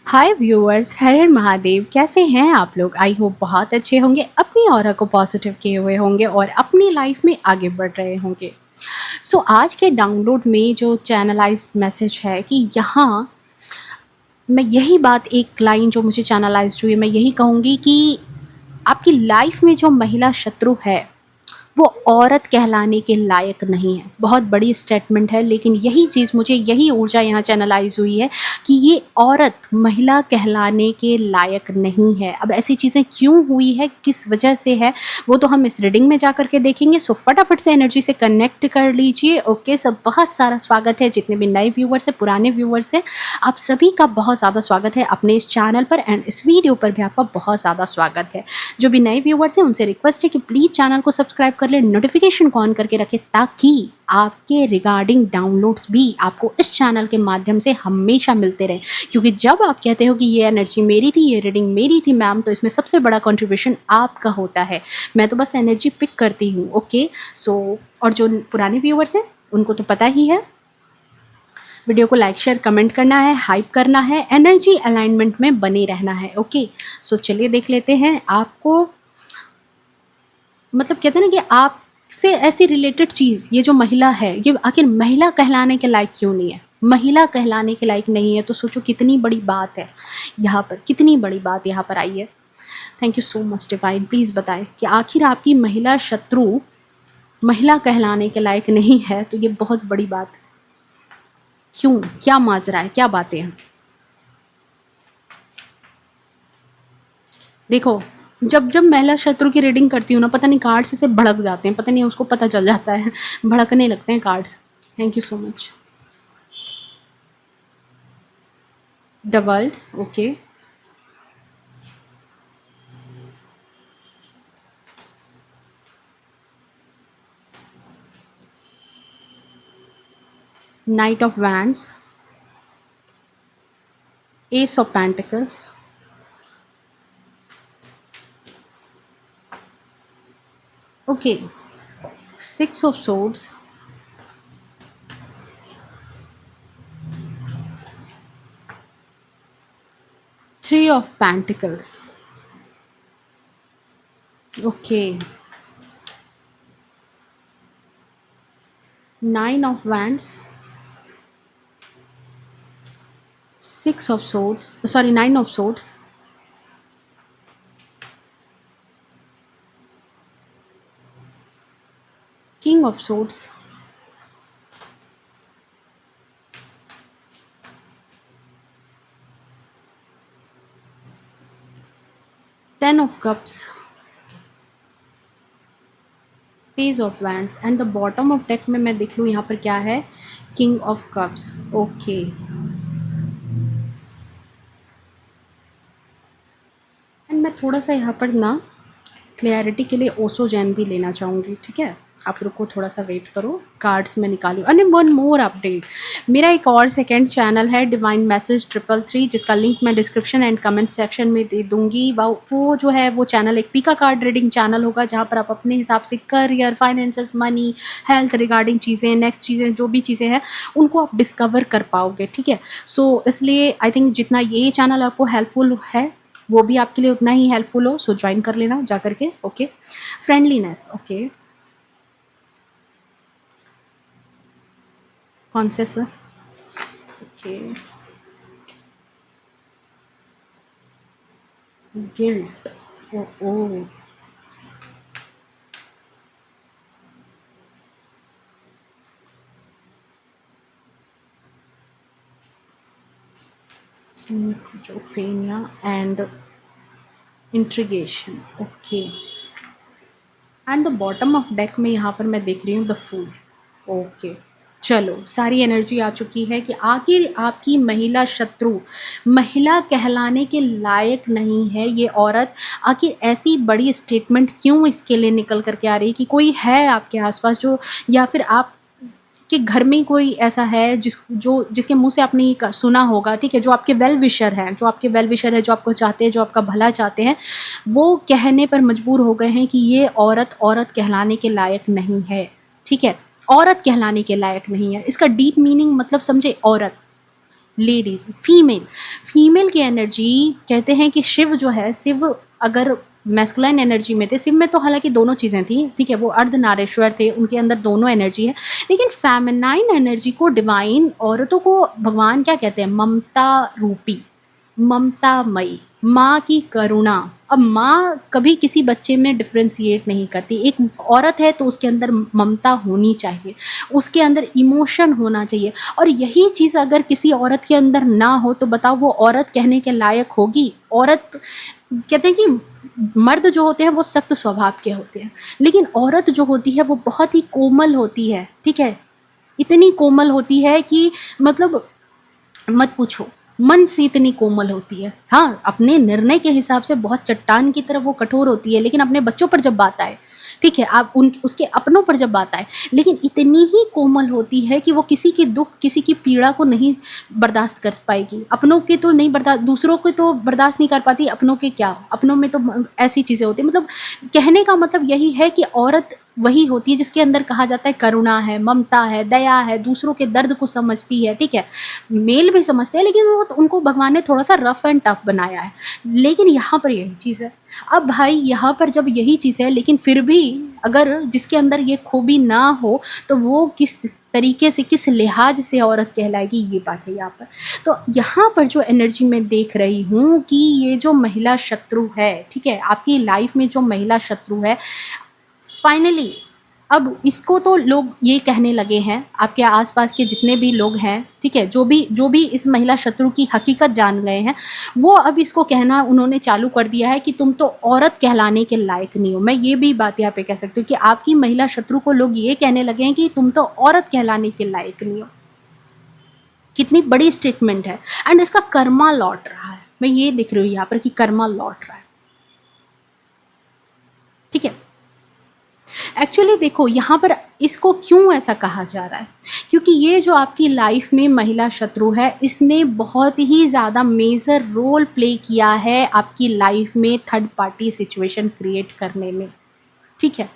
हाय viewers, हर हर महादेव। कैसे हैं आप लोग? आई होप बहुत अच्छे होंगे, अपनी ऑरा को पॉजिटिव किए हुए होंगे और अपनी लाइफ में आगे बढ़ रहे होंगे। सो आज के डाउनलोड में जो चैनलाइज्ड मैसेज है कि यहाँ मैं यही बात, एक लाइन जो मुझे चैनलाइज्ड हुई, मैं यही कहूँगी कि आपकी लाइफ में जो महिला शत्रु है वो औरत कहलाने के लायक नहीं है। बहुत बड़ी स्टेटमेंट है, लेकिन यही चीज़ मुझे, यही ऊर्जा यहाँ चैनलाइज हुई है कि ये औरत महिला कहलाने के लायक नहीं है। अब ऐसी चीज़ें क्यों हुई है, किस वजह से है, वो तो हम इस रीडिंग में जा करके देखेंगे। सो फटाफट से एनर्जी से कनेक्ट कर लीजिए। ओके, सब बहुत सारा स्वागत है, जितने भी नए व्यूवर्स हैं, पुराने व्यूवर्स हैं, आप सभी का बहुत ज़्यादा स्वागत है अपने इस चैनल पर, एंड इस वीडियो पर भी आपका बहुत ज़्यादा स्वागत है। जो भी नए व्यूवर्स हैं उनसे रिक्वेस्ट है कि प्लीज़ चैनल को सब्सक्राइब कर ले, नोटिफिकेशन को ऑन करके रखें, ताकि आपके रिगार्डिंग डाउनलोड्स भी आपको इस चैनल के माध्यम से हमेशा मिलते रहें। क्योंकि जब आप कहते हो कि ये एनर्जी मेरी थी, ये रीडिंग मेरी थी मैम, तो इसमें सबसे बड़ा कंट्रीब्यूशन आपका होता है। मैं तो बस एनर्जी पिक करती हूँ। ओके, सो और जो पुराने व्यूवर्स हैं उनको तो पता ही है, वीडियो को लाइक शेयर कमेंट करना है, हाइप करना है, एनर्जी अलाइनमेंट में बने रहना है। ओके, सो चलिए देख लेते हैं आपको, मतलब कहते हैं ना कि आपसे ऐसी रिलेटेड चीज़, ये जो महिला है, ये आखिर महिला कहलाने के लायक क्यों नहीं है। महिला कहलाने के लायक नहीं है तो सोचो कितनी बड़ी बात है यहाँ पर, कितनी बड़ी बात यहाँ पर आई है। Thank you so much divine. Please बताएं कि आखिर आपकी महिला शत्रु महिला कहलाने के लायक नहीं है, तो ये बहुत बड़ी बात क्यों, क्या माजरा है, क्या बातें हैं। देखो, जब जब महिला शत्रु की रीडिंग करती हूँ ना, पता नहीं कार्ड्स ऐसे भड़क जाते हैं, पता नहीं उसको पता चल जाता है, भड़कने लगते हैं cards. Thank you so much. The world, okay, night of wands, S of pentacles, okay, six of swords, three of pentacles, okay, nine of wands, six of swords, sorry, nine of swords, king of swords, ten of cups, page of wands, and the bottom of deck में मैं देख लूँ यहाँ पर क्या है, king of cups. Okay, and मैं थोड़ा सा यहाँ पर ना क्लियरिटी के लिए ओसो जैन भी लेना चाहूँगी। ठीक है, आप रुको, थोड़ा सा वेट करो, कार्ड्स में निकालूँ। अरे वन मोर अपडेट, मेरा एक और सेकंड चैनल है डिवाइन मैसेज 333, जिसका लिंक मैं डिस्क्रिप्शन एंड कमेंट सेक्शन में दे दूँगी। वो जो है वो चैनल एक पीका कार्ड रीडिंग चैनल होगा, जहाँ पर आप अपने हिसाब से career, finances, money, health regarding चीज़ें, नेक्स्ट चीज़ें, जो भी चीज़ें हैं उनको आप डिस्कवर कर पाओगे। ठीक है, सो इसलिए आई थिंक जितना ये चैनल आपको हेल्पफुल है, वो भी आपके लिए उतना ही हेल्पफुल हो। सो ज्वाइन कर लेना जा करके। ओके, फ्रेंडलीनेस, ओके, कौन से sir, okay, guilt, oh oh, जोफेनिया and integration, okay, and the bottom of deck में यहाँ पर मैं देख रही हूँ द फूल। ओके, चलो, सारी एनर्जी आ चुकी है कि आखिर आपकी महिला शत्रु महिला कहलाने के लायक नहीं है ये औरत। आखिर ऐसी बड़ी स्टेटमेंट क्यों इसके लिए निकल करके आ रही है कि कोई है आपके आसपास जो, या फिर आप कि घर में कोई ऐसा है जिसके मुंह से आपने ये सुना होगा, ठीक है, जो आपके वेल विशर हैं, जो आपको चाहते हैं, जो आपका भला चाहते हैं, वो कहने पर मजबूर हो गए हैं कि ये औरत औरत कहलाने के लायक नहीं है। ठीक है, औरत कहलाने के लायक नहीं है, इसका डीप मीनिंग मतलब समझे, औरत, लेडीज़, फीमेल, फीमेल की एनर्जी कहते हैं कि शिव जो है, शिव अगर मैस्कुलाइन एनर्जी में थे, शिव में तो हालाँकि दोनों चीज़ें थी, ठीक है, वो अर्धनारीश्वर थे, उनके अंदर दोनों एनर्जी है। लेकिन फेमिनाइन एनर्जी को, डिवाइन औरतों को भगवान क्या कहते हैं? ममता रूपी, ममतामयी, माँ की करुणा। अब माँ कभी किसी बच्चे में डिफ्रेंशिएट नहीं करती। एक औरत है तो उसके अंदर ममता होनी चाहिए, उसके अंदर इमोशन होना चाहिए, और यही चीज़ अगर किसी औरत के अंदर ना हो तो बताओ वो औरत कहने के लायक होगी? औरत कहते हैं कि मर्द जो होते हैं वो सख्त स्वभाव के होते हैं, लेकिन औरत जो होती है वो बहुत ही कोमल होती है, ठीक है? इतनी कोमल होती है कि मतलब मत पूछो, मन से इतनी कोमल होती है। हाँ, अपने निर्णय के हिसाब से बहुत चट्टान की तरह वो कठोर होती है, लेकिन अपने बच्चों पर जब बात आए, ठीक है, आप उन उसके अपनों पर जब बात आए, लेकिन इतनी ही कोमल होती है कि वो किसी की दुख, किसी की पीड़ा को नहीं बर्दाश्त कर पाएगी। अपनों के तो नहीं बर्दाश्त, दूसरों के तो बर्दाश्त नहीं कर पाती, अपनों के क्या? अपनों में तो ऐसी चीज़ें होती हैं। मतलब कहने का मतलब यही है कि औरत वही होती है जिसके अंदर कहा जाता है करुणा है, ममता है, दया है, दूसरों के दर्द को समझती है, ठीक है? मेल भी समझते हैं, लेकिन वो तो उनको भगवान ने थोड़ा-सा रफ एंड टफ बनाया है। लेकिन यहाँ पर यही चीज़ है। अब भाई यहाँ पर जब यही चीज़ है, लेकिन फिर भी अगर जिसके अंदर ये खूबी ना हो, तो वो किस तरीके से, किस लिहाज से औरत कहलाएगी, ये बात है यहाँ पर। तो यहाँ पर जो एनर्जी मैं देख रही हूँ कि ये जो महिला शत्रु है, ठीक है? आपकी लाइफ़ में जो महिला शत्रु है, फाइनली अब इसको तो लोग ये कहने लगे हैं, आपके आसपास के जितने भी लोग हैं, ठीक है, जो भी इस महिला शत्रु की हकीकत जान गए हैं, वो अब इसको कहना उन्होंने चालू कर दिया है कि तुम तो औरत कहलाने के लायक नहीं हो। मैं ये भी बात यहाँ पे कह सकती हूँ कि आपकी महिला शत्रु को लोग ये कहने लगे हैं कि तुम तो औरत कहलाने के लायक नहीं हो। कितनी बड़ी स्टेटमेंट है, एंड इसका कर्मा लौट रहा है। मैं ये देख रही हूँ यहाँ पर कि कर्मा लौट रहा है, ठीक है। एक्चुअली देखो यहाँ पर इसको क्यों ऐसा कहा जा रहा है, क्योंकि ये जो आपकी लाइफ में महिला शत्रु है, इसने बहुत ही ज़्यादा मेजर रोल प्ले किया है आपकी लाइफ में थर्ड पार्टी सिचुएशन क्रिएट करने में, ठीक है।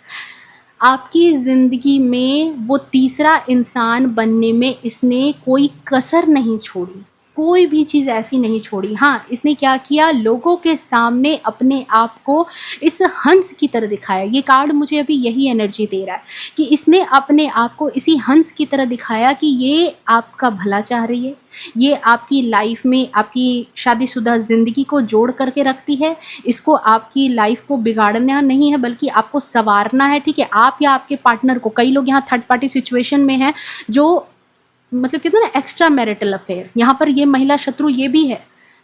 आपकी ज़िंदगी में वो तीसरा इंसान बनने में इसने कोई कसर नहीं छोड़ी, कोई भी चीज़ ऐसी नहीं छोड़ी। हाँ, इसने क्या किया, लोगों के सामने अपने आप को इस हंस की तरह दिखाया। ये कार्ड मुझे अभी यही एनर्जी दे रहा है कि इसने अपने आप को इसी हंस की तरह दिखाया कि ये आपका भला चाह रही है, ये आपकी लाइफ में आपकी शादीशुदा ज़िंदगी को जोड़ करके रखती है। इसको आपकी लाइफ को बिगाड़ना नहीं है, बल्कि आपको संवारना है, ठीक है। आप या आपके पार्टनर को, कई लोग यहाँ थर्ड पार्टी सिचुएशन में हैं जो मतलब कहते हैं ना एक्स्ट्रा मैरिटल अफेयर, यहाँ पर ये महिला शत्रु ये भी है,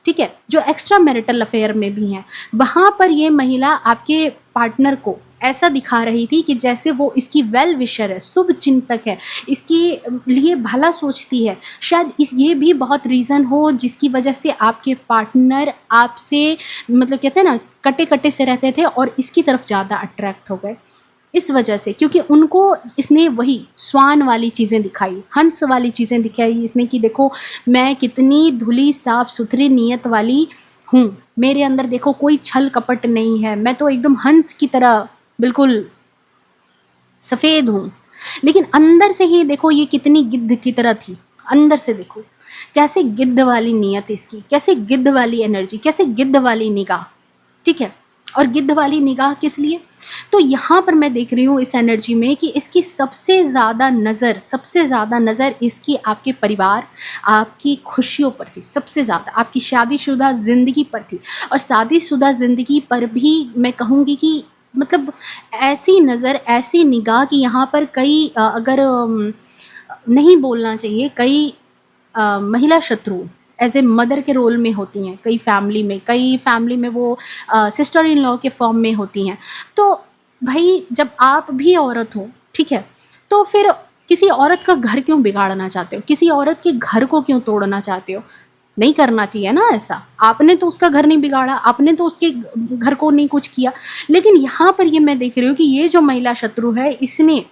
ठीक है, जो एक्स्ट्रा मैरिटल अफेयर में भी हैं। वहाँ पर ये महिला आपके पार्टनर को ऐसा दिखा रही थी कि जैसे वो इसकी वेल विशर है, शुभ चिंतक है, इसके लिए भला सोचती है। शायद इस ये भी बहुत रीज़न हो जिसकी वजह से आपके पार्टनर आपसे मतलब कहते हैं ना कटे कटे से रहते थे और इसकी तरफ ज़्यादा अट्रैक्ट हो गए इस वजह से, क्योंकि उनको इसने वही स्वान वाली चीज़ें दिखाई, हंस वाली चीज़ें दिखाई इसने कि देखो मैं कितनी धुली साफ सुथरी नीयत वाली हूँ, मेरे अंदर देखो कोई छल कपट नहीं है, मैं तो एकदम हंस की तरह बिल्कुल सफ़ेद हूँ। लेकिन अंदर से ही देखो ये कितनी गिद्ध की तरह थी। अंदर से देखो कैसे गिद्ध वाली नीयत इसकी, कैसे गिद्ध वाली एनर्जी, कैसे गिद्ध वाली निगाह, ठीक है। और गिद्ध वाली निगाह किस लिए, तो यहाँ पर मैं देख रही हूँ इस एनर्जी में कि इसकी सबसे ज़्यादा नज़र इसकी आपके परिवार, आपकी खुशियों पर थी, सबसे ज़्यादा आपकी शादीशुदा ज़िंदगी पर थी। और शादीशुदा ज़िंदगी पर भी मैं कहूँगी कि मतलब ऐसी नज़र, ऐसी निगाह कि यहाँ पर कई अगर नहीं बोलना चाहिए, कई महिला शत्रु एज ए मदर के रोल में होती हैं, कई फैमिली में वो सिस्टर इन लॉ के फॉर्म में होती हैं। तो भाई जब आप भी औरत हो, ठीक है, तो फिर किसी औरत का घर क्यों बिगाड़ना चाहते हो, किसी औरत के घर को क्यों तोड़ना चाहते हो? नहीं करना चाहिए ना ऐसा। आपने तो उसका घर नहीं बिगाड़ा, आपने तो उसके घर को नहीं कुछ किया। लेकिन यहाँ पर ये मैं देख रही हूँ कि ये जो महिला शत्रु है, इसने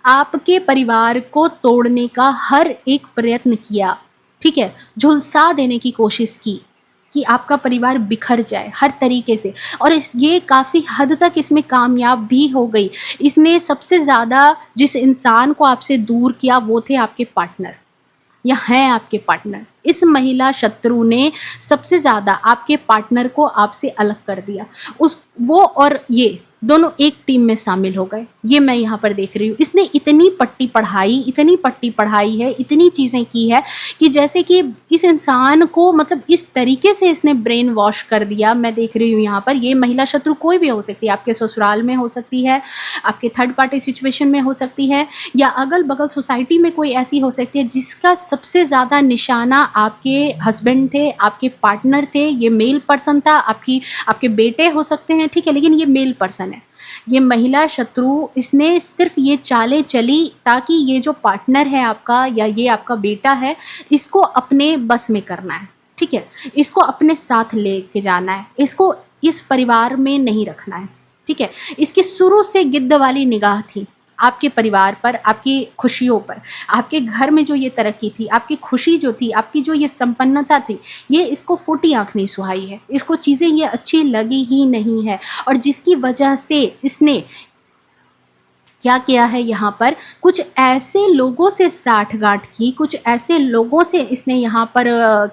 आपके परिवार को तोड़ने का हर एक प्रयत्न किया, ठीक है, झुलसा देने की कोशिश की कि आपका परिवार बिखर जाए हर तरीके से। और ये काफ़ी हद तक इसमें कामयाब भी हो गई। इसने सबसे ज़्यादा जिस इंसान को आपसे दूर किया वो थे आपके पार्टनर। या हैं आपके पार्टनर। इस महिला शत्रु ने सबसे ज़्यादा आपके पार्टनर को आपसे अलग कर दिया। वो और ये दोनों एक टीम में शामिल हो गए। ये मैं यहाँ पर देख रही हूँ। इसने इतनी पट्टी पढ़ाई है, इतनी चीज़ें की है कि जैसे कि इस इंसान को मतलब इस तरीके से इसने ब्रेन वॉश कर दिया। मैं देख रही हूँ यहाँ पर ये महिला शत्रु कोई भी हो सकती है, आपके ससुराल में हो सकती है, आपके थर्ड पार्टी सिचुएशन में हो सकती है, या अगल बगल सोसाइटी में कोई ऐसी हो सकती है जिसका सबसे ज़्यादा निशाना आपके हस्बैंड थे, आपके पार्टनर थे। ये मेल पर्सन था, आपके बेटे हो सकते हैं, ठीक है, लेकिन ये मेल पर्सन है। ये महिला शत्रु इसने सिर्फ ये चालें चली ताकि ये जो पार्टनर है आपका या ये आपका बेटा है, इसको अपने बस में करना है, ठीक है, इसको अपने साथ लेके जाना है, इसको इस परिवार में नहीं रखना है, ठीक है। इसकी शुरू से गिद्ध वाली निगाह थी आपके परिवार पर, आपकी खुशियों पर, आपके घर में जो ये तरक्की थी, आपकी खुशी जो थी, आपकी जो ये संपन्नता थी, ये इसको फूटी आँख नहीं सुहाई है, इसको चीज़ें ये अच्छी लगी ही नहीं है। और जिसकी वजह से इसने क्या किया है यहाँ पर, कुछ ऐसे लोगों से साठगांठ की, कुछ ऐसे लोगों से इसने यहाँ पर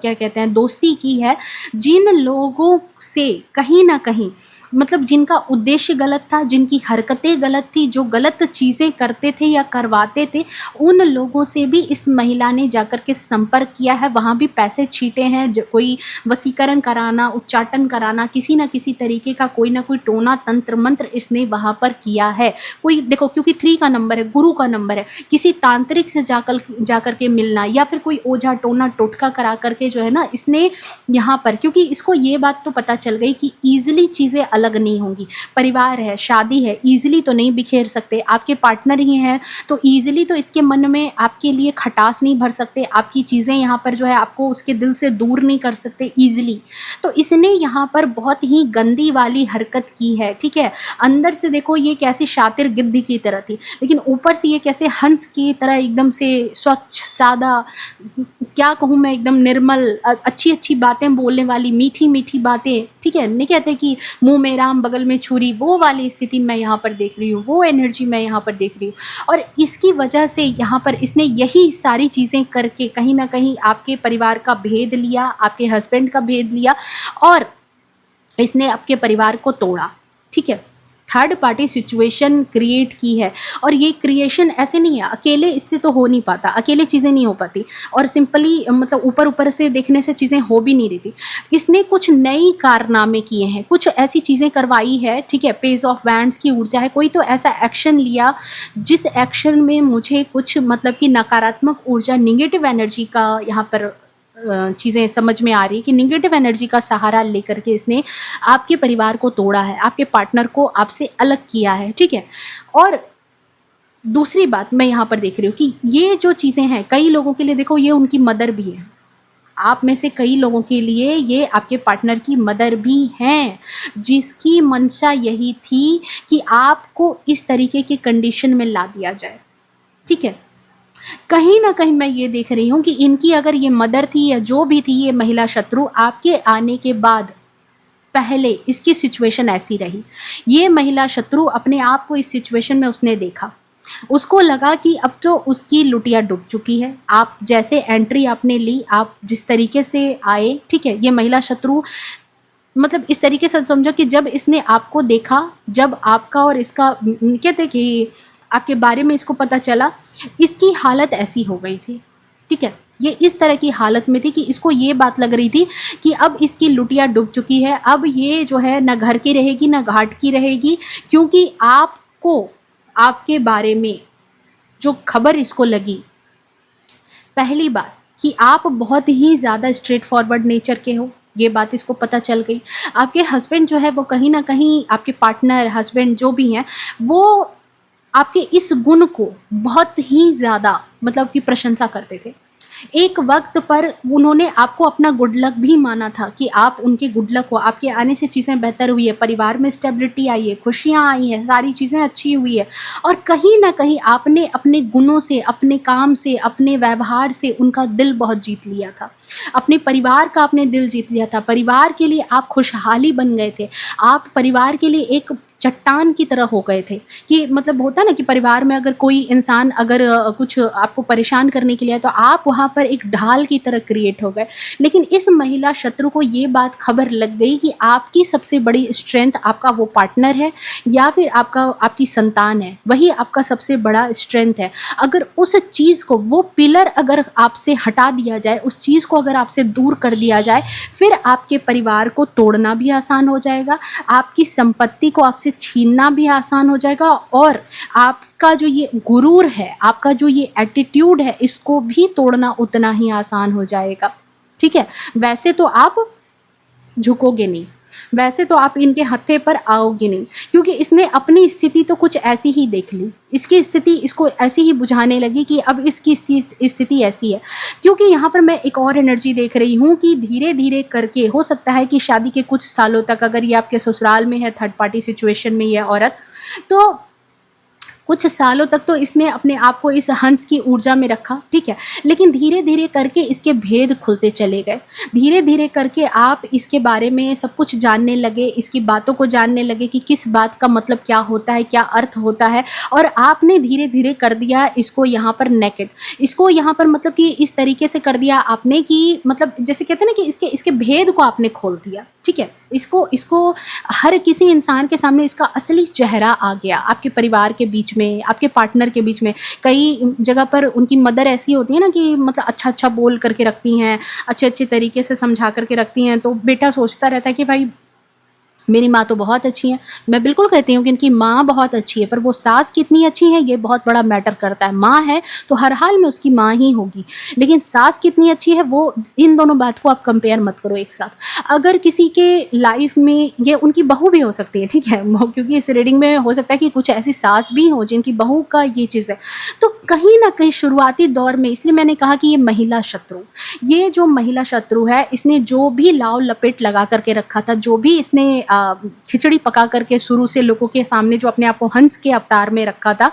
क्या कहते हैं दोस्ती की है, जिन लोगों से कहीं ना कहीं मतलब जिनका उद्देश्य गलत था, जिनकी हरकतें गलत थी, जो गलत चीज़ें करते थे या करवाते थे, उन लोगों से भी इस महिला ने जाकर के संपर्क किया है। वहाँ भी पैसे छीटे हैं, कोई वसीकरण कराना, उच्चाटन कराना, किसी ना किसी तरीके का कोई ना कोई टोना तंत्र मंत्र इसने वहाँ पर किया है। कोई देखो, क्योंकि 3 का नंबर है, गुरु का नंबर है, किसी तांत्रिक से जाकर के मिलना या फिर कोई ओझा टोना टोटका करा करके जो है ना, इसने यहाँ पर, क्योंकि इसको ये बात तो पता चल गई कि ईजिली चीज़ें अलग नहीं होंगी। परिवार है, शादी है, ईजिली तो नहीं बिखेर सकते, आपके पार्टनर ही हैं तो ईजिली तो इसके मन में आपके लिए खटास नहीं भर सकते, आपकी चीज़ें यहाँ पर जो है आपको उसके दिल से दूर नहीं कर सकते ईजिली। तो इसने यहाँ पर बहुत ही गंदी वाली हरकत की है, ठीक है। अंदर से देखो ये कैसी शातिर गिद्ध की तरह थी, लेकिन ऊपर से ये कैसे हंस की तरह एकदम से स्वच्छ सादा, क्या कहूँ मैं, एकदम निर्मल, अच्छी अच्छी बातें बोलने वाली, मीठी मीठी बातें, ठीक है। नहीं कहते कि मुंह में राम बगल में छुरी, वो वाली स्थिति मैं यहाँ पर देख रही हूँ, वो एनर्जी मैं यहाँ पर देख रही हूँ। और इसकी वजह से यहाँ पर इसने यही सारी चीज़ें करके कहीं ना कहीं आपके परिवार का भेद लिया, आपके हस्बैंड का भेद लिया, और इसने आपके परिवार को तोड़ा, ठीक है। थर्ड पार्टी सिचुएशन क्रिएट की है, और ये क्रिएशन ऐसे नहीं है, अकेले इससे तो हो नहीं पाता, अकेले चीज़ें नहीं हो पाती, और सिंपली मतलब ऊपर ऊपर से देखने से चीज़ें हो भी नहीं रही थी। इसने कुछ नई कारनामे किए हैं, कुछ ऐसी चीज़ें करवाई है, ठीक है। पेज ऑफ वैंड्स की ऊर्जा है, कोई तो ऐसा एक्शन लिया जिस एक्शन में मुझे कुछ मतलब कि नकारात्मक ऊर्जा, निगेटिव एनर्जी का यहाँ पर चीज़ें समझ में आ रही है कि निगेटिव एनर्जी का सहारा लेकर के इसने आपके परिवार को तोड़ा है, आपके पार्टनर को आपसे अलग किया है, ठीक है। और दूसरी बात मैं यहाँ पर देख रही हूँ कि ये जो चीज़ें हैं, कई लोगों के लिए देखो ये उनकी मदर भी है, आप में से कई लोगों के लिए ये आपके पार्टनर की मदर भी हैं, जिसकी मंशा यही थी कि आपको इस तरीके की कंडीशन में ला दिया जाए, ठीक है। कहीं ना कहीं मैं ये देख रही हूँ कि इनकी अगर ये मदर थी या जो भी थी ये महिला शत्रु, आपके आने के बाद पहले इसकी सिचुएशन ऐसी रही। ये महिला शत्रु अपने आप को इस सिचुएशन में उसने देखा, उसको लगा कि अब तो उसकी लुटिया डूब चुकी है। आप जैसे एंट्री आपने ली, आप जिस तरीके से आए, ठीक है, ये महिला शत्रु मतलब इस तरीके से समझो कि जब इसने आपको देखा, जब आपका और इसका कहते कि आपके बारे में इसको पता चला, इसकी हालत ऐसी हो गई थी, ठीक है। ये इस तरह की हालत में थी कि इसको ये बात लग रही थी कि अब इसकी लुटिया डूब चुकी है, अब ये जो है ना घर की रहेगी ना घाट की रहेगी, क्योंकि आपको आपके बारे में जो खबर इसको लगी, पहली बात कि आप बहुत ही ज़्यादा स्ट्रेट फॉरवर्ड नेचर के हो, ये बात इसको पता चल गई। आपके हस्बैंड जो है वो कहीं ना कहीं, आपके पार्टनर हस्बैंड जो भी हैं, वो आपके इस गुण को बहुत ही ज़्यादा मतलब कि प्रशंसा करते थे। एक वक्त पर उन्होंने आपको अपना गुड लक भी माना था कि आप उनके गुड लक हो, आपके आने से चीज़ें बेहतर हुई है, परिवार में स्टेबिलिटी आई है, खुशियाँ आई हैं, सारी चीज़ें अच्छी हुई है। और कहीं ना कहीं आपने अपने गुणों से, अपने काम से, अपने व्यवहार से उनका दिल बहुत जीत लिया था, अपने परिवार का आपने दिल जीत लिया था। परिवार के लिए आप खुशहाली बन गए थे, आप परिवार के लिए एक चट्टान की तरह हो गए थे कि मतलब होता है ना कि परिवार में अगर कोई इंसान अगर कुछ आपको परेशान करने के लिए आए तो आप वहाँ पर एक ढाल की तरह क्रिएट हो गए। लेकिन इस महिला शत्रु को ये बात खबर लग गई कि आपकी सबसे बड़ी स्ट्रेंथ आपका वो पार्टनर है या फिर आपकी संतान है, वही आपका सबसे बड़ा स्ट्रेंथ है। अगर उस चीज़ को, वो पिलर अगर आपसे हटा दिया जाए, उस चीज़ को अगर आपसे दूर कर दिया जाए, फिर आपके परिवार को तोड़ना भी आसान हो जाएगा, आपकी संपत्ति को आपसे छीनना भी आसान हो जाएगा और आपका जो ये गुरूर है, आपका जो ये एटीट्यूड है, इसको भी तोड़ना उतना ही आसान हो जाएगा। ठीक है, वैसे तो आप झुकोगे नहीं, वैसे तो आप इनके हत्थे पर आओगे नहीं, क्योंकि इसने अपनी स्थिति तो कुछ ऐसी ही देख ली, इसकी स्थिति इसको ऐसी ही बुझाने लगी कि अब इसकी स्थिति ऐसी है। क्योंकि यहाँ पर मैं एक और एनर्जी देख रही हूँ कि धीरे धीरे करके हो सकता है कि शादी के कुछ सालों तक अगर ये आपके ससुराल में है, थर्ड पार्टी सिचुएशन में ये औरत, तो कुछ सालों तक तो इसने अपने आप को इस हंस की ऊर्जा में रखा, ठीक है, लेकिन धीरे धीरे करके इसके भेद खुलते चले गए। धीरे धीरे करके आप इसके बारे में सब कुछ जानने लगे, इसकी बातों को जानने लगे कि किस बात का मतलब क्या होता है, क्या अर्थ होता है, और आपने धीरे धीरे कर दिया इसको यहाँ पर नेकेड, इसको यहाँ पर मतलब कि इस तरीके से कर दिया आपने कि मतलब जैसे कहते हैं ना कि इसके भेद को आपने खोल दिया। ठीक है, इसको हर किसी इंसान के सामने इसका असली चेहरा आ गया। आपके परिवार के बीच में, आपके पार्टनर के बीच में, कई जगह पर उनकी मदर ऐसी होती है ना कि मतलब अच्छा अच्छा बोल करके रखती हैं, अच्छे अच्छे तरीके से समझा करके रखती हैं, तो बेटा सोचता रहता है कि भाई मेरी माँ तो बहुत अच्छी है। मैं बिल्कुल कहती हूँ कि इनकी माँ बहुत अच्छी है, पर वो सास कितनी अच्छी है ये बहुत बड़ा मैटर करता है। माँ है तो हर हाल में उसकी माँ ही होगी, लेकिन सास कितनी अच्छी है वो, इन दोनों बात को आप कंपेयर मत करो एक साथ। अगर किसी के लाइफ में ये उनकी बहू भी हो सकती है, ठीक है, क्योंकि इस रीडिंग में हो सकता है कि कुछ ऐसी सास भी हो जिनकी बहू का ये चीज़ है, तो कहीं ना कहीं शुरुआती दौर में, इसलिए मैंने कहा कि ये महिला शत्रु, ये जो महिला शत्रु है, इसने जो भी लाव लपेट लगा करके रखा था, जो भी इसने खिचड़ी पका करके शुरू से लोगों के सामने जो अपने आप को हंस के अवतार में रखा था,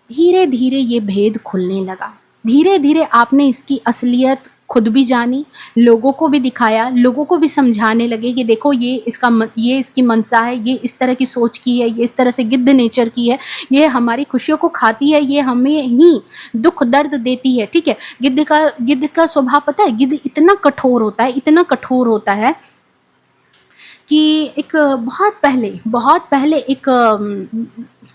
धीरे धीरे ये भेद खुलने लगा। धीरे धीरे आपने इसकी असलियत खुद भी जानी, लोगों को भी दिखाया, लोगों को भी समझाने लगे कि देखो ये इसकी मनसा है, ये इस तरह की सोच की है, ये इस तरह से गिद्ध नेचर की है, ये हमारी खुशियों को खाती है, ये हमें ही दुख दर्द देती है। ठीक है, गिद्ध का स्वभाव पता है, गिद्ध इतना कठोर होता है, इतना कठोर होता है कि एक बहुत पहले एक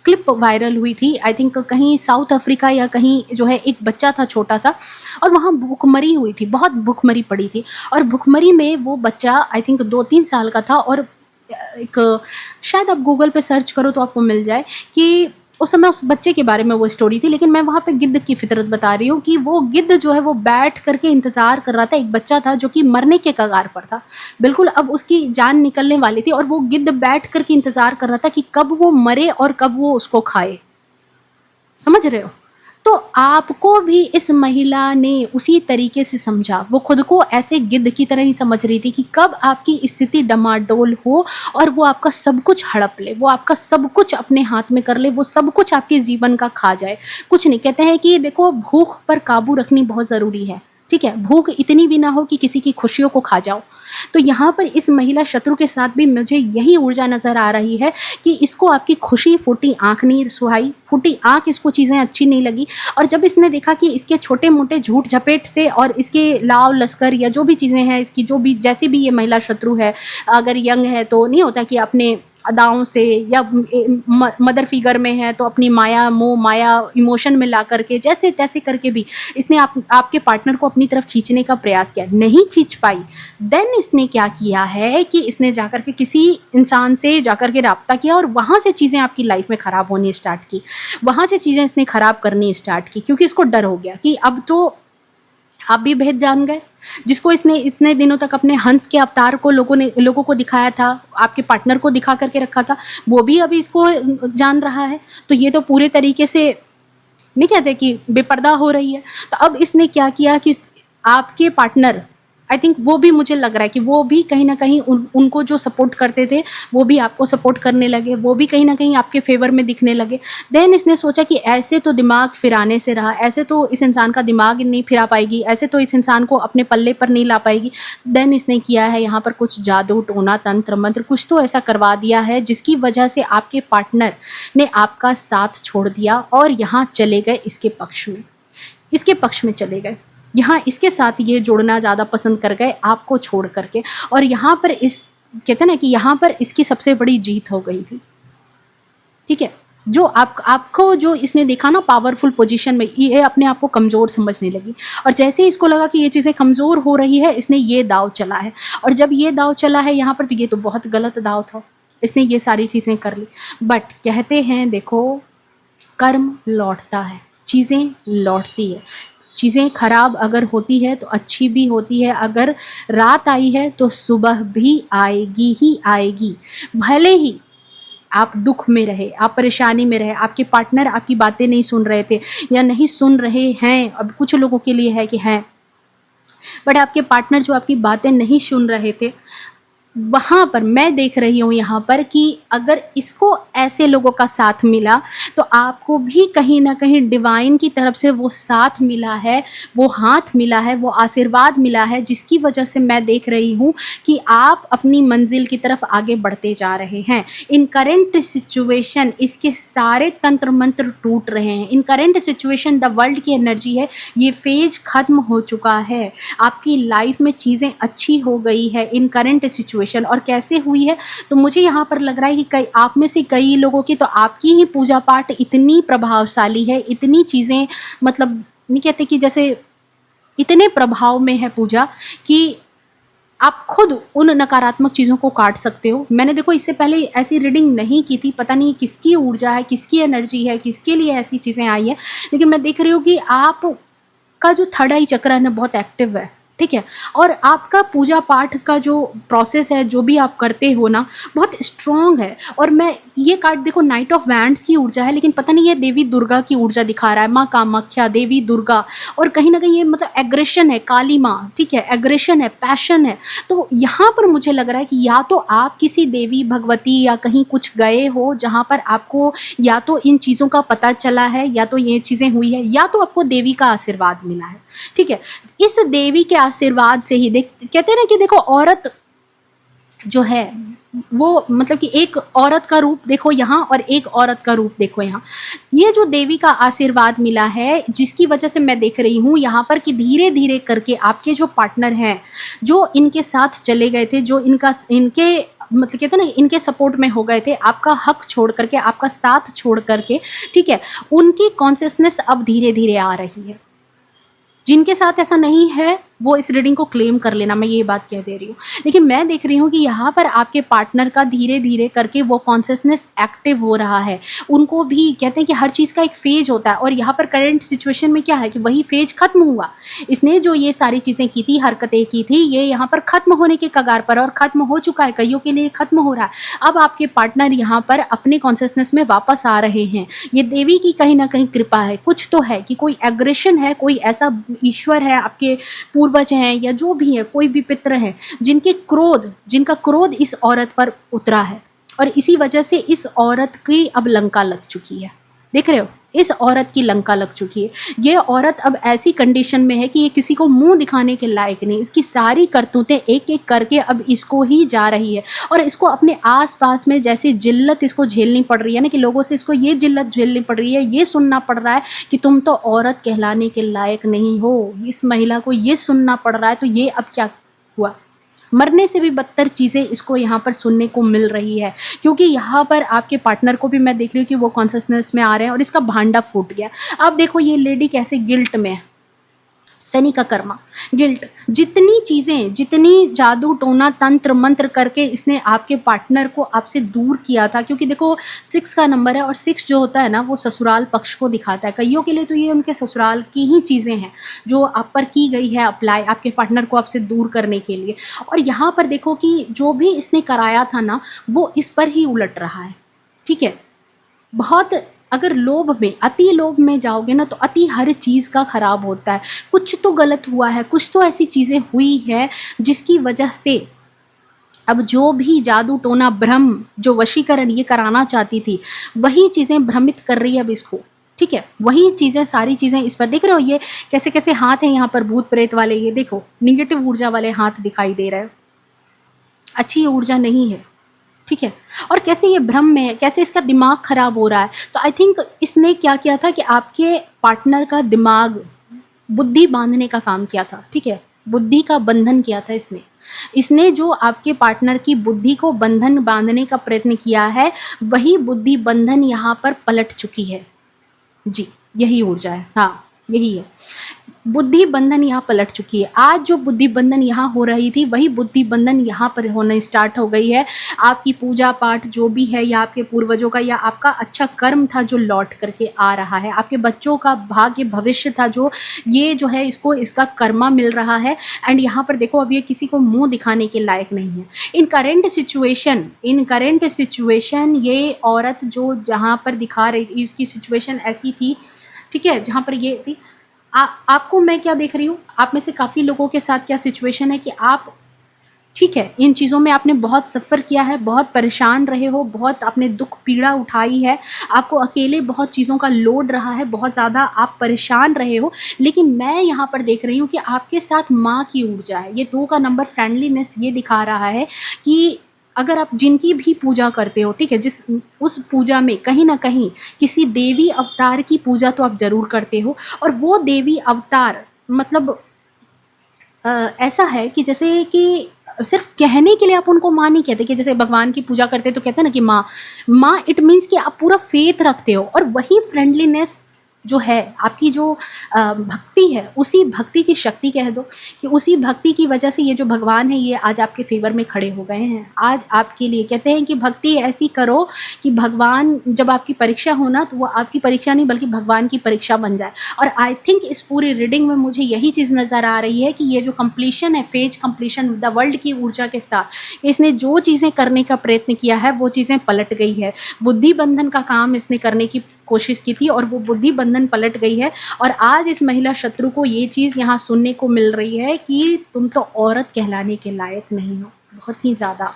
क्लिप वायरल हुई थी, आई थिंक कहीं साउथ अफ्रीका या कहीं, जो है एक बच्चा था छोटा सा, और वहाँ भूखमरी हुई थी, बहुत भूखमरी पड़ी थी, और भूखमरी में वो बच्चा आई थिंक 2-3 साल का था, और एक, शायद आप गूगल पे सर्च करो तो आपको मिल जाए कि उस समय उस बच्चे के बारे में वो स्टोरी थी, लेकिन मैं वहाँ पे गिद्ध की फितरत बता रही हूँ कि वो गिद्ध जो है वो बैठ करके इंतज़ार कर रहा था। एक बच्चा था जो कि मरने के कगार पर था, बिल्कुल अब उसकी जान निकलने वाली थी, और वो गिद्ध बैठ करके इंतज़ार कर रहा था कि कब वो मरे और कब वो उसको खाए। समझ रहे हो? तो आपको भी इस महिला ने उसी तरीके से समझा, वो खुद को ऐसे गिद्ध की तरह ही समझ रही थी कि कब आपकी स्थिति डमाडोल हो और वो आपका सब कुछ हड़प ले, वो आपका सब कुछ अपने हाथ में कर ले, वो सब कुछ आपके जीवन का खा जाए। कुछ नहीं, कहते हैं कि देखो भूख पर काबू रखनी बहुत ज़रूरी है, ठीक है, भूख इतनी भी ना हो कि किसी की खुशियों को खा जाओ। तो यहाँ पर इस महिला शत्रु के साथ भी मुझे यही ऊर्जा नज़र आ रही है कि इसको आपकी खुशी, फूटी आँख नहीं सुहाई, फूटी आँख इसको चीज़ें अच्छी नहीं लगी, और जब इसने देखा कि इसके छोटे मोटे झूठ झपेट से और इसके लाव लश्कर या जो भी चीज़ें हैं, इसकी जो भी जैसी भी ये महिला शत्रु है, अगर यंग है तो नहीं होता कि अपने अदाओं से, या मदर फिगर में है तो अपनी माया मोह माया इमोशन में ला करके जैसे तैसे करके भी इसने आपके पार्टनर को अपनी तरफ खींचने का प्रयास किया, नहीं खींच पाई। देन इसने क्या किया है कि इसने जाकर के किसी इंसान से जाकर के राब्ता किया, और वहाँ से चीज़ें आपकी लाइफ में ख़राब होनी स्टार्ट की, वहाँ से चीज़ें इसने ख़राब करनी स्टार्ट की, क्योंकि इसको डर हो गया कि अब तो आप भी भेद जान गए। जिसको इसने इतने दिनों तक अपने हंस के अवतार को लोगों को दिखाया था, आपके पार्टनर को दिखा करके रखा था, वो भी अभी इसको जान रहा है, तो ये तो पूरे तरीके से नहीं कहते कि बेपर्दा हो रही है। तो अब इसने क्या किया कि आपके पार्टनर आई थिंक वो भी मुझे लग रहा है कि वो भी कहीं ना कहीं उनको जो सपोर्ट करते थे वो भी आपको सपोर्ट करने लगे, वो भी कहीं ना कहीं आपके फेवर में दिखने लगे। देन इसने सोचा कि ऐसे तो दिमाग फिराने से रहा, ऐसे तो इस इंसान का दिमाग नहीं फिरा पाएगी, ऐसे तो इस इंसान को अपने पल्ले पर नहीं ला पाएगी। देन इसने किया है यहाँ पर कुछ जादू टोना तंत्र मंत्र कुछ तो ऐसा करवा दिया है जिसकी वजह से आपके पार्टनर ने आपका साथ छोड़ दिया और यहाँ चले गए इसके पक्ष में, इसके पक्ष में चले गए, यहाँ इसके साथ ये जुड़ना ज़्यादा पसंद कर गए आपको छोड़ करके। और यहाँ पर इस कहते हैं ना कि यहाँ पर इसकी सबसे बड़ी जीत हो गई थी, ठीक है। जो आपको जो इसने देखा ना पावरफुल पोजीशन में, ये अपने आप को कमज़ोर समझने लगी और जैसे ही इसको लगा कि ये चीज़ें कमज़ोर हो रही है इसने ये दाव चला है। और जब ये दाव चला है यहाँ पर तो ये तो बहुत गलत दाव था, इसने ये सारी चीज़ें कर ली। बट कहते हैं देखो कर्म लौटता है, चीज़ें लौटती है, चीज़ें खराब अगर होती है तो अच्छी भी होती है, अगर रात आई है तो सुबह भी आएगी ही आएगी। भले ही आप दुख में रहे, आप परेशानी में रहे, आपके पार्टनर आपकी बातें नहीं सुन रहे थे या नहीं सुन रहे हैं, अब कुछ लोगों के लिए है कि हैं, बट आपके पार्टनर जो आपकी बातें नहीं सुन रहे थे, वहाँ पर मैं देख रही हूँ यहाँ पर कि अगर इसको ऐसे लोगों का साथ मिला तो आपको भी कहीं ना कहीं डिवाइन की तरफ से वो साथ मिला है, वो हाथ मिला है, वो आशीर्वाद मिला है, जिसकी वजह से मैं देख रही हूँ कि आप अपनी मंजिल की तरफ आगे बढ़ते जा रहे हैं। इन करेंट सिचुएशन इसके सारे तंत्र मंत्र टूट रहे हैं। इन करेंट सिचुएशन द वर्ल्ड की एनर्जी है, ये फेज खत्म हो चुका है, आपकी लाइफ में चीज़ें अच्छी हो गई है इन करेंट सिचुएशन। और कैसे हुई है तो मुझे यहाँ पर लग रहा है कि कई आप में से कई लोगों की तो आपकी ही पूजा पाठ इतनी प्रभावशाली है, इतनी चीज़ें मतलब नहीं कहते कि जैसे इतने प्रभाव में है पूजा कि आप खुद उन नकारात्मक चीज़ों को काट सकते हो। मैंने देखो इससे पहले ऐसी रीडिंग नहीं की थी, पता नहीं किसकी ऊर्जा है, किसकी एनर्जी है, किसके लिए ऐसी चीज़ें आई है, लेकिन मैं देख रही हूँ कि आप का जो थर्ड आई चक्र है ना बहुत एक्टिव है, ठीक है। और आपका पूजा पाठ का जो प्रोसेस है, जो भी आप करते हो ना, बहुत स्ट्रॉन्ग है। और मैं ये कार्ड देखो नाइट ऑफ वैंड्स की ऊर्जा है, लेकिन पता नहीं ये देवी दुर्गा की ऊर्जा दिखा रहा है, माँ कामाख्या, देवी दुर्गा। और कहीं ना कहीं ये मतलब एग्रेशन है, काली माँ, ठीक है, एग्रेशन है, पैशन है। तो यहाँ पर मुझे लग रहा है कि या तो आप किसी देवी भगवती या कहीं कुछ गए हो जहाँ पर आपको या तो इन चीज़ों का पता चला है, या तो ये चीज़ें हुई है, या तो आपको देवी का आशीर्वाद मिला है, ठीक है। इस देवी के आशीर्वाद से ही कहते हैं ना कि देखो औरत जो है वो मतलब कि एक औरत का रूप देखो यहाँ और एक औरत का रूप देखो यहाँ, ये जो देवी का आशीर्वाद मिला है जिसकी वजह से मैं देख रही हूँ यहाँ पर कि धीरे धीरे करके आपके जो पार्टनर हैं, जो इनके साथ चले गए थे, जो इनके मतलब कहते हैं ना इनके सपोर्ट में हो गए थे, आपका हक छोड़ करके, आपका साथ छोड़ करके, ठीक है, उनकी कॉन्शियसनेस अब धीरे धीरे आ रही है। जिनके साथ ऐसा नहीं है वो इस रीडिंग को क्लेम कर लेना, मैं ये बात कह दे रही हूँ। लेकिन मैं देख रही हूँ कि यहाँ पर आपके पार्टनर का धीरे धीरे करके वो कॉन्शियसनेस एक्टिव हो रहा है। उनको भी कहते हैं कि हर चीज़ का एक फेज होता है, और यहाँ पर करंट सिचुएशन में क्या है कि वही फेज खत्म हुआ। इसने जो ये सारी चीज़ें की थी, हरकतें की थी, ये यहाँ पर खत्म होने के कगार पर, और खत्म हो चुका है, कईयों के लिए खत्म हो रहा है। अब आपके पार्टनर यहाँ पर अपने कॉन्शियसनेस में वापस आ रहे हैं। ये देवी की कहीं ना कहीं कृपा है, कुछ तो है कि कोई एग्रेशन है, कोई ऐसा ईश्वर है, आपके पूर्वज हैं या जो भी है, कोई भी पितर हैं जिनका क्रोध इस औरत पर उतरा है, और इसी वजह से इस औरत की अब लंका लग चुकी है। देख रहे हो, इस औरत की लंका लग चुकी है। ये औरत अब ऐसी कंडीशन में है कि ये किसी को मुंह दिखाने के लायक नहीं। इसकी सारी करतूतें एक एक करके अब इसको ही जा रही है, और इसको अपने आसपास में जैसी जिल्लत इसको झेलनी पड़ रही है ना, कि लोगों से इसको ये जिल्लत झेलनी पड़ रही है, ये सुनना पड़ रहा है कि तुम तो औरत कहलाने के लायक नहीं हो। इस महिला को ये सुनना पड़ रहा है, तो ये अब क्या हुआ, मरने से भी बदतर चीज़ें इसको यहाँ पर सुनने को मिल रही है। क्योंकि यहाँ पर आपके पार्टनर को भी मैं देख रही हूँ कि वो कॉन्शियसनेस में आ रहे हैं और इसका भांडा फूट गया। अब देखो ये लेडी कैसे गिल्ट में है, शनि का कर्मा, गिल्ट। जितनी चीज़ें, जितनी जादू टोना तंत्र मंत्र करके इसने आपके पार्टनर को आपसे दूर किया था, क्योंकि देखो 6 का नंबर है, और 6 जो होता है ना वो ससुराल पक्ष को दिखाता है। कईयों के लिए तो ये उनके ससुराल की ही चीज़ें हैं जो आप पर की गई है अप्लाई, आपके पार्टनर को आपसे दूर करने के लिए। और यहाँ पर देखो कि जो भी इसने कराया था ना वो इस पर ही उलट रहा है, ठीक है। बहुत अगर लोभ में, अति लोभ में जाओगे ना तो अति हर चीज़ का खराब होता है। कुछ तो गलत हुआ है, कुछ तो ऐसी चीज़ें हुई है जिसकी वजह से अब जो भी जादू टोना भ्रम, जो वशीकरण ये कराना चाहती थी, वही चीज़ें भ्रमित कर रही है अब इसको। ठीक है, वही चीज़ें, सारी चीज़ें इस पर देख रहे हो, ये कैसे कैसे हाथ हैं यहाँ पर भूत प्रेत वाले, ये देखो निगेटिव ऊर्जा वाले हाथ दिखाई दे रहे हैं, अच्छी ऊर्जा नहीं है। ठीक है, और कैसे ये भ्रम में है, कैसे इसका दिमाग खराब हो रहा है। तो आई थिंक इसने क्या किया था कि आपके पार्टनर का दिमाग, बुद्धि बांधने का काम किया था। ठीक है, बुद्धि का बंधन किया था इसने। इसने जो आपके पार्टनर की बुद्धि को बंधन बांधने का प्रयत्न किया है, वही बुद्धि बंधन यहाँ पर पलट चुकी है। जी, यही ऊर्जा है, हाँ यही है। बुद्धि बंधन यहाँ पलट चुकी है। आज जो बुद्धि बंधन यहाँ हो रही थी, वही बुद्धि बंधन यहाँ पर होना स्टार्ट हो गई है। आपकी पूजा पाठ जो भी है, या आपके पूर्वजों का, या आपका अच्छा कर्म था जो लौट करके आ रहा है, आपके बच्चों का भाग्य भविष्य था जो, ये जो है इसको इसका कर्मा मिल रहा है। एंड यहाँ पर देखो, अब ये किसी को मुंह दिखाने के लायक नहीं है। इन करेंट सिचुएशन ये औरत जो जहाँ पर दिखा रही थी, इसकी सिचुएशन ऐसी थी, ठीक है, जहाँ पर ये थी। आपको मैं क्या देख रही हूँ, आप में से काफ़ी लोगों के साथ क्या सिचुएशन है कि आप, ठीक है, इन चीज़ों में आपने बहुत सफ़र किया है, बहुत परेशान रहे हो, बहुत आपने दुख पीड़ा उठाई है, आपको अकेले बहुत चीज़ों का लोड रहा है, बहुत ज़्यादा आप परेशान रहे हो। लेकिन मैं यहाँ पर देख रही हूँ कि आपके साथ माँ की ऊर्जा है। ये 2 का नंबर फ्रेंडलीनेस ये दिखा रहा है कि अगर आप जिनकी भी पूजा करते हो, ठीक है, जिस उस पूजा में कहीं ना कहीं किसी देवी अवतार की पूजा तो आप ज़रूर करते हो। और वो देवी अवतार मतलब ऐसा है कि जैसे कि सिर्फ कहने के लिए आप उनको माँ नहीं कहते, कि जैसे भगवान की पूजा करते तो कहते हैं ना कि माँ, माँ इट मीन्स कि आप पूरा फेथ रखते हो। और वही फ्रेंडलीनेस जो है, आपकी जो भक्ति है, उसी भक्ति की शक्ति कह दो, कि उसी भक्ति की वजह से ये जो भगवान है ये आज आपके फेवर में खड़े हो गए हैं। आज आपके लिए कहते हैं कि भक्ति ऐसी करो कि भगवान जब आपकी परीक्षा हो ना, तो वो आपकी परीक्षा नहीं बल्कि भगवान की परीक्षा बन जाए। और आई थिंक इस पूरी रीडिंग में मुझे यही चीज़ नज़र आ रही है कि ये जो कंप्लीशन है, फेज कंप्लीशन द वर्ल्ड की ऊर्जा के साथ, इसने जो चीज़ें करने का प्रयत्न किया है वो चीज़ें पलट गई है। बुद्धि बंधन का काम इसने करने की कोशिश की थी और वो बुद्धि बंधन पलट गई है। और आज इस महिला शत्रु को ये चीज़ यहाँ सुनने को मिल रही है कि तुम तो औरत कहलाने के लायक नहीं हो, बहुत ही ज़्यादा।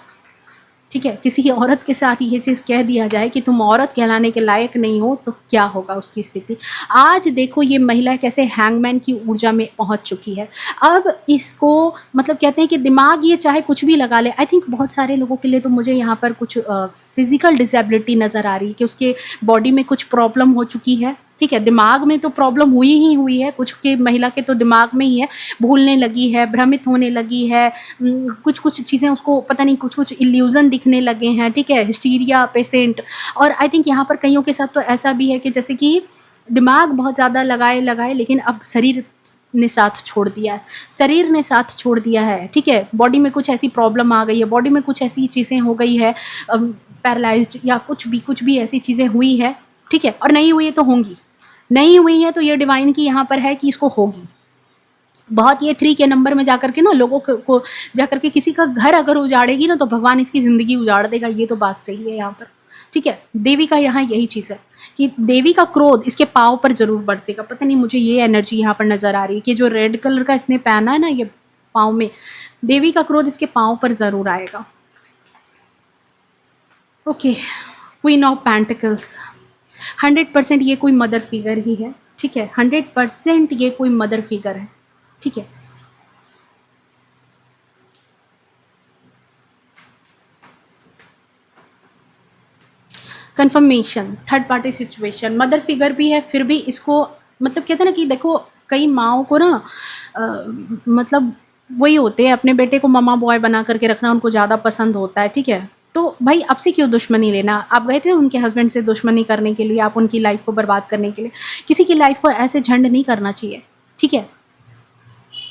ठीक है, किसी औरत के साथ ये चीज़ कह दिया जाए कि तुम औरत कहलाने के लायक नहीं हो, तो क्या होगा उसकी स्थिति। आज देखो ये महिला कैसे हैंगमैन की ऊर्जा में पहुंच चुकी है। अब इसको मतलब कहते हैं कि दिमाग ये चाहे कुछ भी लगा ले। आई थिंक बहुत सारे लोगों के लिए तो मुझे यहाँ पर कुछ फिजिकल डिसेबिलिटी नज़र आ रही है कि उसके बॉडी में कुछ प्रॉब्लम हो चुकी है। ठीक है, दिमाग में तो प्रॉब्लम हुई ही हुई है, कुछ के महिला के तो दिमाग में ही है, भूलने लगी है, भ्रमित होने लगी है, कुछ कुछ चीज़ें उसको पता नहीं, कुछ कुछ इल्यूज़न दिखने लगे हैं। ठीक है, हिस्टीरिया पेशेंट। और आई थिंक यहाँ पर कईयों के साथ तो ऐसा भी है कि जैसे कि दिमाग बहुत ज़्यादा लगाए लेकिन अब शरीर ने साथ छोड़ दिया है, शरीर ने साथ छोड़ दिया है। ठीक है, बॉडी में कुछ ऐसी प्रॉब्लम आ गई है, बॉडी में कुछ ऐसी चीज़ें हो गई है, पैरालाइज्ड या कुछ भी ऐसी चीज़ें हुई है। ठीक है, और नहीं हुई है तो होंगी, नहीं हुई है तो ये डिवाइन की यहाँ पर है कि इसको होगी। बहुत ये 3 के नंबर में जाकर के ना लोगों को जाकर के किसी का घर अगर उजाड़ेगी ना, तो भगवान इसकी ज़िंदगी उजाड़ देगा। ये तो बात सही है यहाँ पर। ठीक है, देवी का यहाँ यही चीज़ है कि देवी का क्रोध इसके पाँव पर ज़रूर बरसेगा। पता नहीं, मुझे ये एनर्जी यहाँ पर नज़र आ रही है कि जो रेड कलर का इसने पहना है ना ये पाँव में, देवी का क्रोध इसके पाँव पर ज़रूर आएगा। ओके, क्वीन ऑफ पेंटिकल्स, 100% ये कोई मदर फिगर ही है। ठीक है, 100% ये कोई मदर फिगर है। ठीक है, confirmation, third party situation, mother figure भी है, फिर भी इसको मतलब कहते हैं ना कि देखो कई माओं को ना मतलब वही होते हैं, अपने बेटे को ममा बॉय बना करके रखना उनको ज़्यादा पसंद होता है। ठीक है, तो भाई अब से क्यों दुश्मनी लेना। आप गए थे उनके हस्बैंड से दुश्मनी करने के लिए, आप उनकी लाइफ को बर्बाद करने के लिए। किसी की लाइफ को ऐसे झंड नहीं करना चाहिए। ठीक है,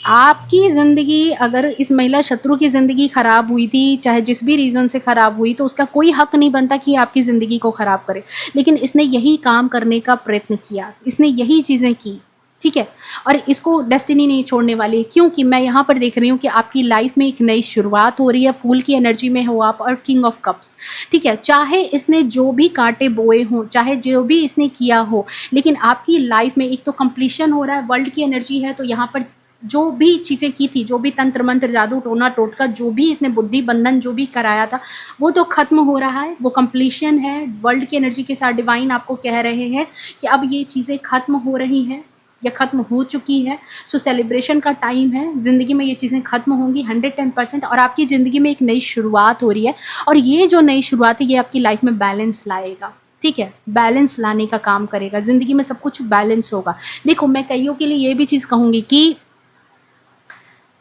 आपकी ज़िंदगी अगर इस महिला शत्रु की ज़िंदगी ख़राब हुई थी, चाहे जिस भी रीज़न से ख़राब हुई, तो उसका कोई हक नहीं बनता कि आपकी ज़िंदगी को ख़राब करे। लेकिन इसने यही काम करने का प्रयत्न किया, इसने यही चीज़ें की। ठीक है। और इसको डेस्टिनी नहीं छोड़ने वाली, क्योंकि मैं यहाँ पर देख रही हूँ कि आपकी लाइफ में एक नई शुरुआत हो रही है। फूल की एनर्जी में हो आप, और किंग ऑफ कप्स, ठीक है। चाहे इसने जो भी कांटे बोए हों, चाहे जो भी इसने किया हो, लेकिन आपकी लाइफ में एक तो कंप्लीशन हो रहा है। वर्ल्ड की एनर्जी है, तो यहाँ पर जो भी चीज़ें की थी, जो भी तंत्र मंत्र जादू टोना टोटका, जो भी इसने बुद्धि बंधन जो भी कराया था, वो तो खत्म हो रहा है, वो कंप्लीशन है। वर्ल्ड की एनर्जी के साथ डिवाइन आपको कह रहे हैं कि अब ये चीज़ें खत्म हो रही हैं या ख़त्म हो चुकी है। सो सेलिब्रेशन का टाइम है, ज़िंदगी में ये चीज़ें ख़त्म होंगी 110%, और आपकी ज़िंदगी में एक नई शुरुआत हो रही है। और ये जो नई शुरुआत है, ये आपकी लाइफ में बैलेंस लाएगा, ठीक है। बैलेंस लाने का काम करेगा, ज़िंदगी में सब कुछ बैलेंस होगा। देखो, मैं कईयों के लिए ये भी चीज़ कहूँगी कि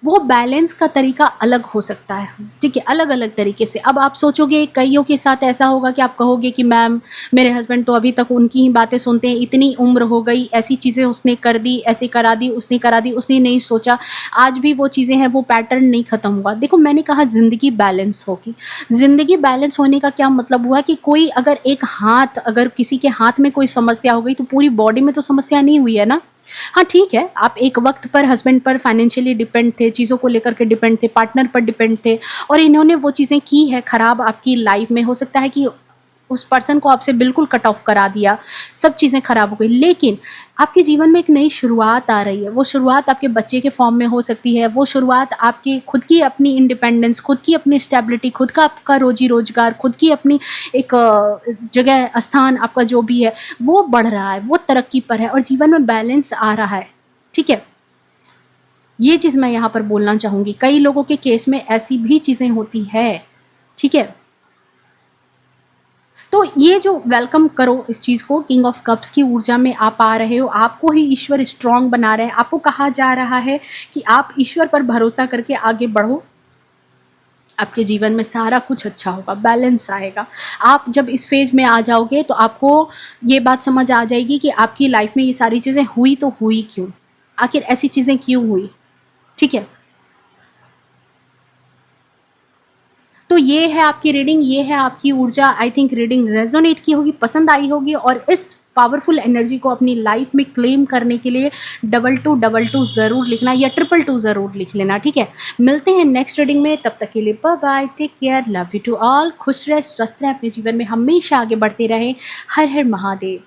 वो बैलेंस का तरीका अलग हो सकता है, ठीक है, अलग अलग तरीके से। अब आप सोचोगे, कईयों के साथ ऐसा होगा कि आप कहोगे कि मैम, मेरे हस्बैंड तो अभी तक उनकी ही बातें सुनते हैं, इतनी उम्र हो गई, ऐसी चीज़ें उसने कर दी, ऐसे करा दी, उसने करा दी, उसने नहीं सोचा, आज भी वो चीज़ें हैं, वो पैटर्न नहीं ख़त्म हुआ। देखो, मैंने कहा ज़िंदगी बैलेंस होगी। ज़िंदगी बैलेंस होने का क्या मतलब हुआ कि कोई अगर किसी के हाथ में कोई समस्या हो गई, तो पूरी बॉडी में तो समस्या नहीं हुई है ना। हाँ, ठीक है, आप एक वक्त पर हस्बैंड पर फाइनेंशियली डिपेंड थे, चीज़ों को लेकर के डिपेंड थे, पार्टनर पर डिपेंड थे, और इन्होंने वो चीज़ें की है खराब आपकी लाइफ में। हो सकता है कि उस पर्सन को आपसे बिल्कुल कट ऑफ करा दिया, सब चीज़ें खराब हो गई, लेकिन आपके जीवन में एक नई शुरुआत आ रही है। वो शुरुआत आपके बच्चे के फॉर्म में हो सकती है, वो शुरुआत आपकी खुद की अपनी इंडिपेंडेंस, खुद की अपनी स्टेबिलिटी, खुद का आपका रोजी रोजगार, खुद की अपनी एक जगह स्थान आपका जो भी है, वो बढ़ रहा है, वो तरक्की पर है, और जीवन में बैलेंस आ रहा है, ठीक है। ये चीज़ मैं यहाँ पर बोलना चाहूँगी। कई लोगों के केस में ऐसी भी चीज़ें होती है, ठीक है। तो ये जो वेलकम करो इस चीज़ को, किंग ऑफ कप्स की ऊर्जा में आप आ रहे हो, आपको ही ईश्वर स्ट्रांग बना रहे हैं। आपको कहा जा रहा है कि आप ईश्वर पर भरोसा करके आगे बढ़ो, आपके जीवन में सारा कुछ अच्छा होगा, बैलेंस आएगा। आप जब इस फेज में आ जाओगे, तो आपको ये बात समझ आ जाएगी कि आपकी लाइफ में ये सारी चीज़ें हुई तो हुई क्यों, आखिर ऐसी चीज़ें क्यों हुई, ठीक है। तो ये है आपकी रीडिंग, ये है आपकी ऊर्जा। आई थिंक रीडिंग रेजोनेट की होगी, पसंद आई होगी, और इस पावरफुल एनर्जी को अपनी लाइफ में क्लेम करने के लिए 2222 ज़रूर लिखना, या 222 ज़रूर लिख लेना, ठीक है। मिलते हैं नेक्स्ट रीडिंग में, तब तक के लिए bye bye, take care, love you to all. खुश रहे, स्वस्थ रहे, अपने जीवन में हमेशा आगे बढ़ते रहें। हर हर महादेव।